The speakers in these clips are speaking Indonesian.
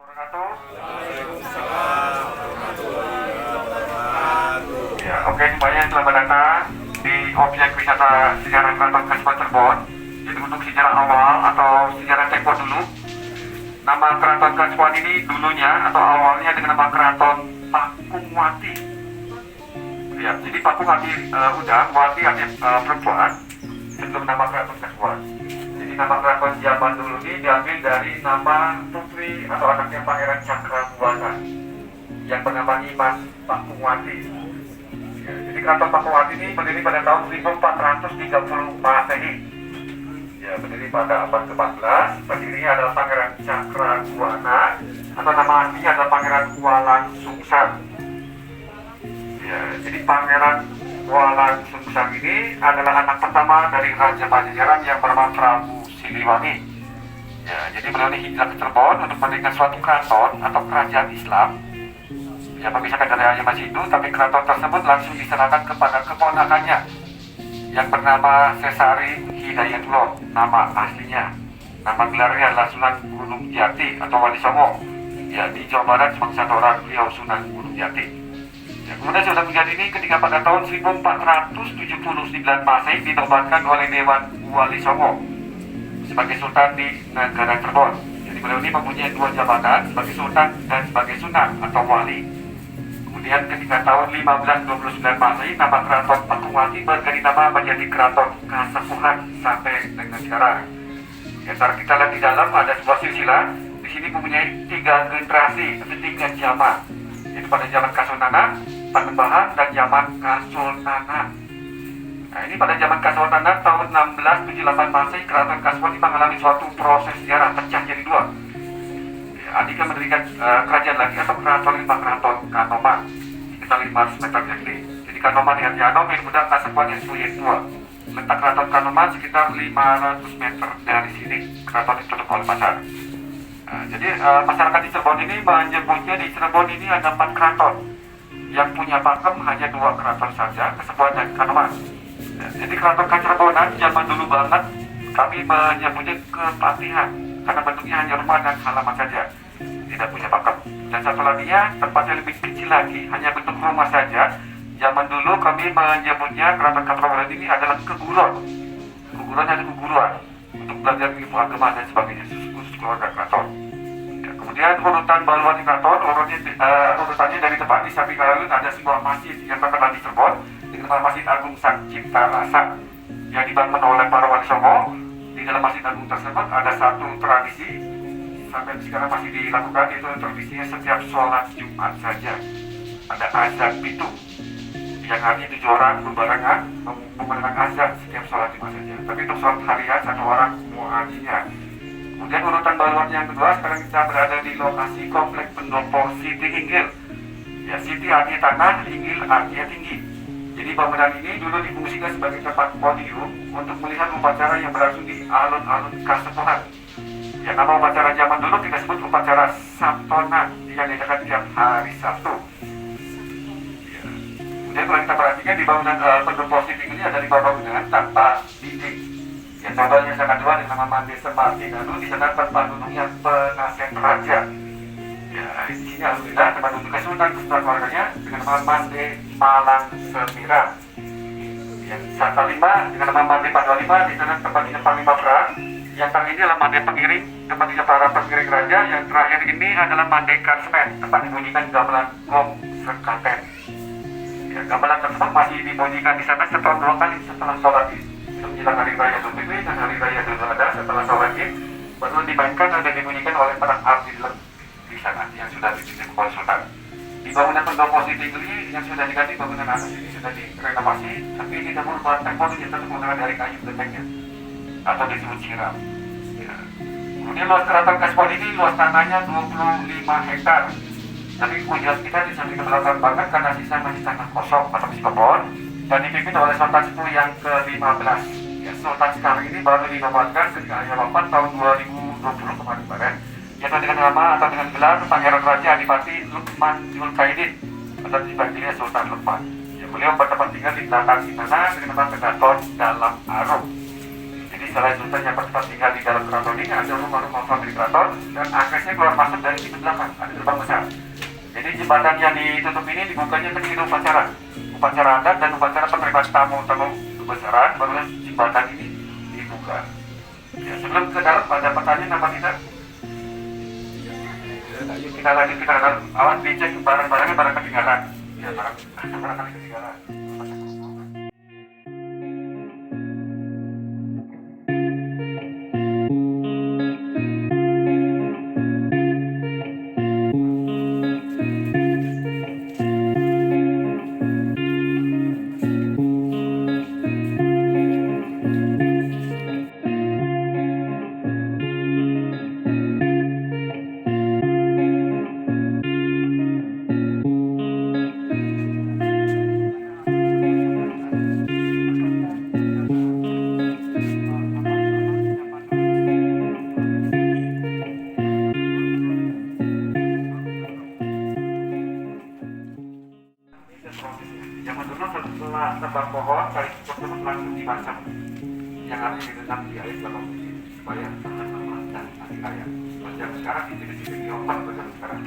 Ya, oke, semuanya selamat datang di objek wisata sejarah Keraton Kasepuhan Cirebon. Jadi untuk sejarah awal atau sejarah tempo dulu, nama Keraton Kasepuhan ini dulunya atau awalnya dengan nama Keraton Pakungwati. Ya, jadi Pakungwati udang, Wati artinya perempuan sebelum nama Keraton Kasepuhan. Jadi nama keraton zaman dulu ini diambil dari nama putri atau anaknya Pangeran Cakrabuana yang bernama Imas Pakungwati. Ya, jadi Keraton Pakungwati ini berdiri pada tahun 1430 Masehi. Ya, berdiri pada abad ke-14. Pendirinya adalah Pangeran Cakrabuana atau nama aslinya adalah Pangeran Walang Sungsang. Ya, jadi Pangeran Walang Sungsang ini adalah anak pertama dari Raja Pajajaran yang bernama Prabu Siliwangi. Ya, jadi beliau ini hijrah ke Cirebon untuk mendirikan suatu keraton atau kerajaan Islam. Ya, memisahkan dari Ayam Hindu, tapi keraton tersebut langsung diserahkan kepada keponakannya yang bernama Sesari Hidayatullah, nama aslinya. Nama gelarnya adalah Sunan Gunung Jati atau Wali Songo. Ya, di Jawa Barat bangsa orang beliau Sunan Gunung Jati. Ya, kemudian Sunan Gunung Jati ini ketika pada tahun 1479 Masehi dinobatkan oleh Dewan Wali Songo sebagai Sultan di negara Cirebon. Jadi beliau ini mempunyai dua jabatan sebagai Sultan dan sebagai Sunan atau Wali. Kemudian ketika tahun 1529 Masehi nama Keraton Pakungwati berganti nama menjadi Keraton Kasepuhan sampai dengan sekarang. Ya, ntar kita lihat di dalam ada sebuah silsilah. Di sini mempunyai 3 generasi atau 3 zaman. Yaitu pada zaman Kasultanan, Panembahan, dan zaman Kasultanan. Nah, ini pada zaman Kasultanan tahun 1678 Masehi, Keraton Kasepuhan mengalami suatu proses sejarah pecah jadi 2. Andika mendirikan kerajaan lagi atau keraton lima keraton Kanoman sekitar 500 meter dari. Jadi Kanoman yang Anom yang mudah Kasepuhan yang Suyet 2. Letak keraton Kanoman sekitar 500 meter dari sini. Keraton ditutup oleh pagar. Jadi masyarakat di Cirebon ini menyebutnya di Cirebon ini ada 4 keraton. Yang punya pakem hanya 2 keraton saja, Kasepuhan dan Kanoman. Jadi keraton Kacerebonan zaman dulu banget kami menyebutnya Kepatihan karena bentuknya hanya rumah dan halaman saja, tidak punya pakem. Dan satu laginya tempatnya lebih kecil lagi, hanya bentuk rumah saja. Zaman dulu kami menyebutnya keraton Kacerebonan ini adalah keguruan. Keguruan ada keguruan untuk belajar ilmu agama dan sebagainya, khusus keluarga keraton. Ya, kemudian urutan baluan keraton, urutannya dari depan di samping kanan ada sebuah masjid yang terkenal di Cirebon dengan nama Masjid Agung Sang Cipta Rasa yang dibangun oleh para Wali Songo. Di dalam Masjid Agung tersebut ada satu tradisi sampai sekarang masih dilakukan, yaitu tradisinya setiap sholat Jumat saja ada azan pitu yang artinya 7 orang berbarengan memandang azan setiap sholat Jumat saja. Tapi untuk sholat harian 1 orang muadzzinnya. Kemudian urutan baluan yang kedua, sekarang kita berada di lokasi komplek pendopo Siti Inggil. Ya, Siti artinya tanah, Inggil artinya tinggi. Jadi bangunan ini dulu difungsikan sebagai tempat podium untuk melihat upacara yang berlangsung di alun-alun Kasepuhan. Ya, nama upacara zaman dulu kita sebut upacara Sabtonan yang diadakan tiap hari Sabtu. Ya. Kemudian kalau kita perhatikan di bangunan pendopo Siti ini ada 5 bangunan tanpa dinding. Ya, contohnya yang kedua dengan nama Mande Semarti, lalu di sana tempat duduknya penasihat raja. Ya, di sini alhamdulillah tempat duduk Sultan beserta keluarganya dengan nama Mande Malang Semira. Yang satu 5 dengan nama Mande Panglima, di sana tempat Panglima Perang. Yang tang ini adalah Mande Pengiring, tempat para pengiring raja. Yang terakhir ini adalah Mande Karsmen, tempat dibunyikan gamelan gong sekaten. Ya, gamelan tersebut masih dibunyikan di sana setahun 2 kali setelah sholat Id. Menjelang hari raya Idul Fitri dan hari raya Idul Adha setelah sholat Id baru dimainkan dan dibunyikan oleh para abdi di sana yang sudah dibikin oleh Sultan. Di bangunan pendopo Siti ini yang sudah diganti bangunan atas ini sudah direnovasi, tapi ini dahulu teknologi tetap menggunakan dari kayu gentengnya atau disebut siram. Ya. Kemudian luas keraton Kasepuhan ini luas tanahnya 25 hektar. Tapi kuliah kita di samping ke belakang banget karena sisa masih tanah kosong atau masih kebon dan dipimpin oleh Sultan Sepuh yang ke-15. Ya, Sultan sekarang ini baru dinobatkan ketika ayah wafat tahun 2020 kemarin. Yaitu dengan nama atau dengan gelar Pangeran Raja Adipati Lukman Zulkaidin atau dipanggilnya Sultan Lukman. Ya, beliau bertempat tinggal di belakang istana dengan nama Kedaton Dalam Arum. Jadi selain Sultan yang tempat tinggal di dalam keraton ini ada rumah-rumah famili keraton dan aksesnya keluar masuk dari pintu belakang, ada gerbang besar. Jadi jembatan yang ditutup ini dibukanya ketika upacara adat dan upacara penerimaan tamu kebesaran, barulah jembatan ini dibuka. Ya, sebelum ke dalam ada pertanyaan apa tidak? Yuk kita lanjut, kita awan dicek barang-barangnya, barang ketinggalan. Ya, barang ketinggalan. Zaman dulu setelah tebang pohon, kali tersebut langsung dibacam yang harus direnam di air dalam supaya sangat aman dan anti kaya. Macam sekarang di sini diopat macam sekarang.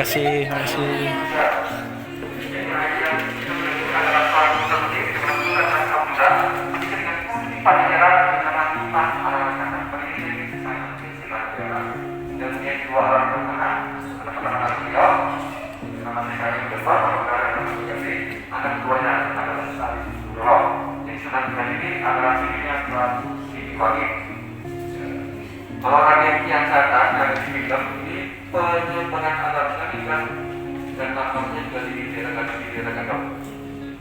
Terima kasih. Kalau rakyat yang datang dari film ini penyimpangan adatnya dan makamnya juga di daerah Gadok,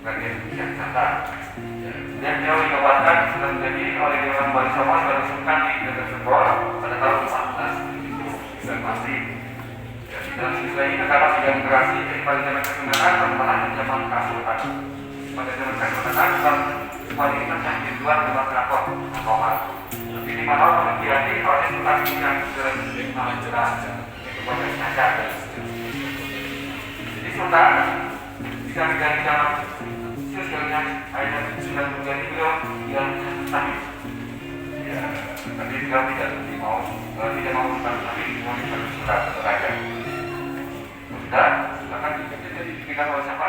rakyat yang datang. Dan dia dikabarkan sudah menjadi oleh Dewan Wali Songo baru Sultan di Negeri Sembor pada tahun 14 dan pasti. Dalam siswa ini terdapat 3 generasi dari pada zaman kesultanan perkembangan zaman kesultanan. Pada zaman kesultanan wali ini menjadi 2 rumah keraton Songo. Di mana kemudian ini oleh Sultan yang jelas itu banyak saja. Jadi Sultan bisa menjadi dalam sebenarnya ayat 9 menjadi beliau yang tadi. Ya, tapi beliau tidak mau Sultan tapi mau Sultan saja. Sudah, silakan dipikirkan oleh siapa?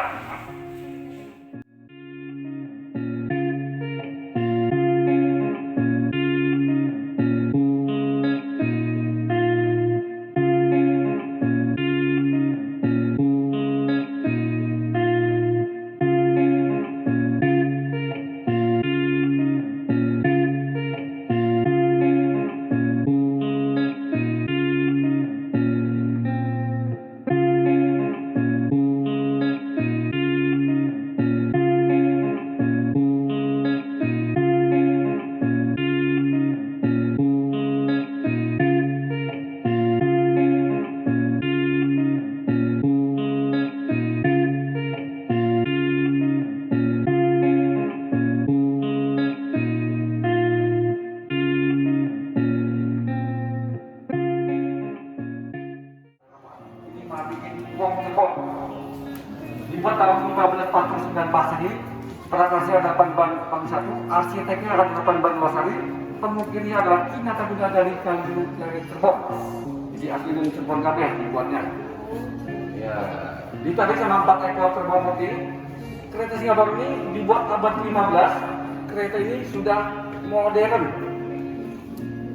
Dibuat tahun 1549 Masehi, prakarya hadapan Bang 1, arsiteknya adalah hadapan Bang Wasari, pemukirnya adalah Ina Tabuga dari Kaldu dari Cirebon. Jadi asli dari Cirebon kabeh dibuatnya. Ya, ditandai sama 4 ekor kerbau putih. Kereta Singapura ini dibuat abad 15. Kereta ini sudah modern.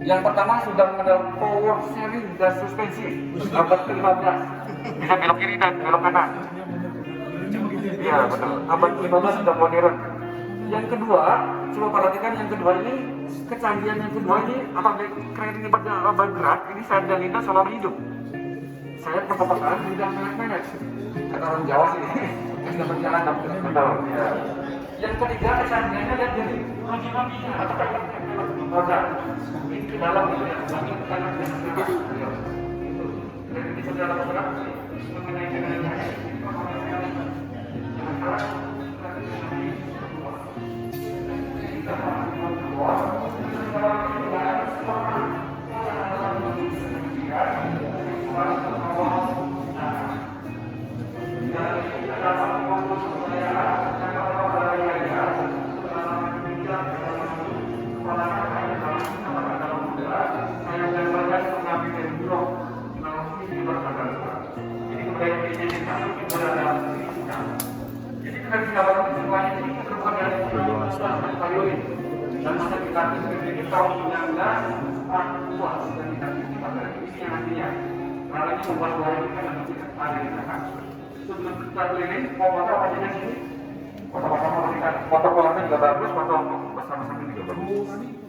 Yang pertama sudah ada power steering dan suspensi abad ke-15. Bisa belok kiri dan belok kanan. Iya betul. Abad ke-15 sudah modern. Yang kedua, coba perhatikan yang kedua ini, kecanggihan yang kedua ini apabila kereta ini bergerak, ini saya dalilnya selalu hidup. Saya kepekaan tidak menek-menek. Kata orang Jawa sih, tidak berjalan betul. Ya. Yang ketiga, kecanggihannya lihat dari lagi-laginya atau roda. Ini ke dalam itu ya, lagi ke kanan dan ke kiri. Jadi itu dalam bergerak mengenai dan masa kita ini tahun 1940 dan kita ini nantinya karena ini membuat dua ini kan nanti ada di belakang sebelum kita keliling foto apa aja sini foto-foto kita foto kolamnya juga bagus, foto bersama-sama juga bagus.